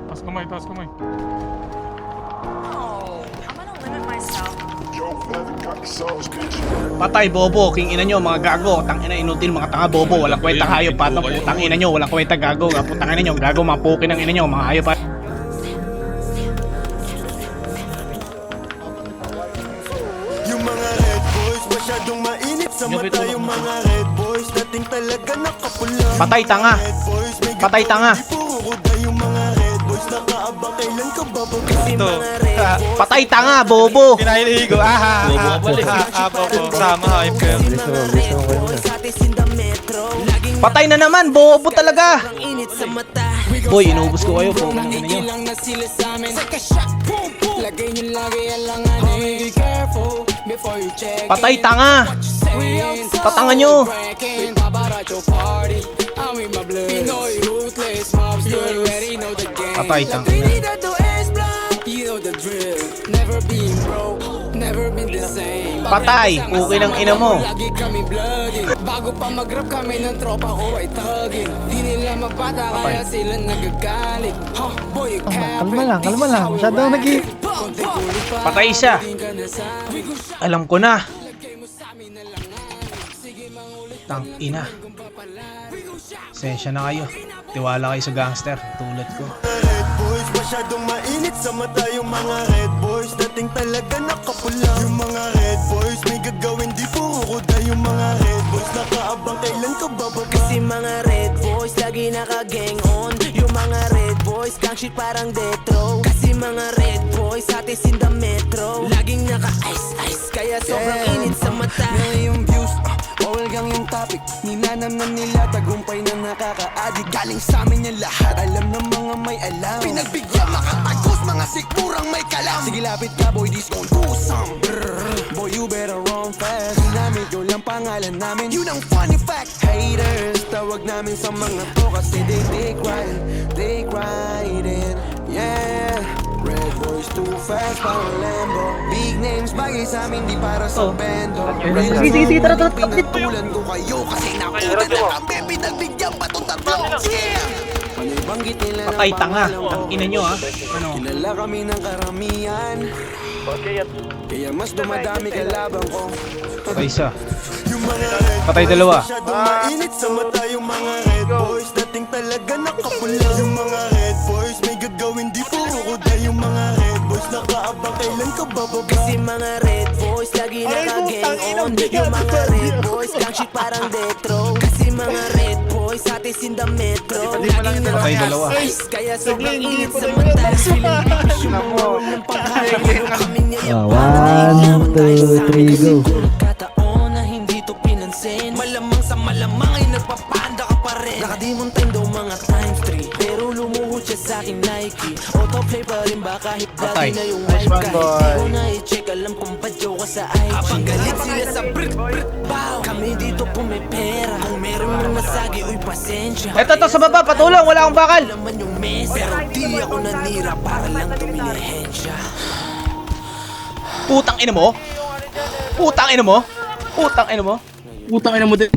Taas kamay, taas kamay. Oh, I'm gonna limit myself. Patay, bobo, king ina nyo, mga gago. Tangina, inutil, mga tanga, bobo. Walang kwenta hayop, pato, putang ina nyo. Walang kwenta, gago. Putang ina nyo, gago, mga pukin ng ina nyo, mga hayop, pato. Yung mga red boys, masyadong mainit sa mata. Yung mga red boys, dating talaga nakapula. Patay, tanga. Patay, tanga. Yung mga red boys, nakaabang kailan ka babagay. Patay, tanga, bobo. Pinahiligo. Bobo. Sama, hype kayo. Patay na naman, bobo talaga. Boy, inubos ko kayo, po. Ano nyo? Patay, tanga. Tatanga nyo. Patay, tanga. Patay, okay ng ina mo. Bago pa mag-rap kami ng tropa ko ay tagin. Di nila magbata kaya sila nagagalit. Boy, Kalma lang. Masyadong Patay siya. Alam ko na. Tang ina. Sensya na kayo. Tiwala kayo sa gangster tulad ko. Red boys, masyadong mainit sa mata. Yung mga red boys, dating talaga nakapula. Yung mga red boys, may gagawin di puro kuda. Yung mga red boys, nakaabang kailan ka bababa. Kasi mga red boys, lagi naka-gang on. Yung mga red boys, gang shit parang death row. Kasi mga red boys, atis in the metro. Laging naka-ice, kaya sobrang init sa mata. Yung views, bawal gang yung topic. Ninanam na nila, tagumpay na nakaka-addict. Galing sa amin yung lahat, alam ng mga may alam. Pinagbigyan makatagos, mga sikmurang may kalam. Sige lapit ka boy, this gon' do some. Boy, you better run fast. Namin yun lang pangalan namin. Yun ang funny fact. Haters, tawag namin sa mga to kasi they take right in. Yeah, red boys too fast, parang Lambo. Big names, bagay sa amin, di para sa bendo. Sige, tara. Pinagtulan ko kayo kasi nakuha na kami. Pinagbigyan pa itong tatlo. Yeah! Panibanggit nila ng Patay, tanga. pangalan Tang ina nyo, ha. Ano? Kilala kami ng karamihan. Kaya mas dumadami kalaban ko. Patay isa. Yung mga red Patay boys, dalawa. masyadong mainit sa mata. Yung mga red boys, dating talaga nakapula. Yung mga red boys, may gagawin di puro kuda. Yung mga red boys, nakaabang kailan ka bababa. Kasi mga red boys, lagi naka-gang on. Yung mga red boys, gang shit parang death row. Kasi mga red boys, atis in the metro. Laging Patay dalawa. naka-ice, kaya sobrang init sa mata. Feeling bigis yung mga ng pagkakaroon kami ngayon. 1, 2, 3, go. Kataon na hindi to pinansin. Malamang sa malamang ay nagpapanda ka pa rin. Nakadimon time daw mga times 3. Pero lumuhod siya sa aking Nike. Autoplay pa rin ba kahit Patay. dati na yung wife. Kahit di ko na i-check, alam kong badyo ka sa IG. Habang galit sila sa brick bow. Kami dito pumipera. Kung meron mong nasagi, uy pasensya. Eto sa baba, patulong, wala akong bakal. Laman yung mesa. Pero di ako nanira para lang tumilihensya. Putang ina mo. Putang ina mo. Putang ina mo. Putang ina mo din.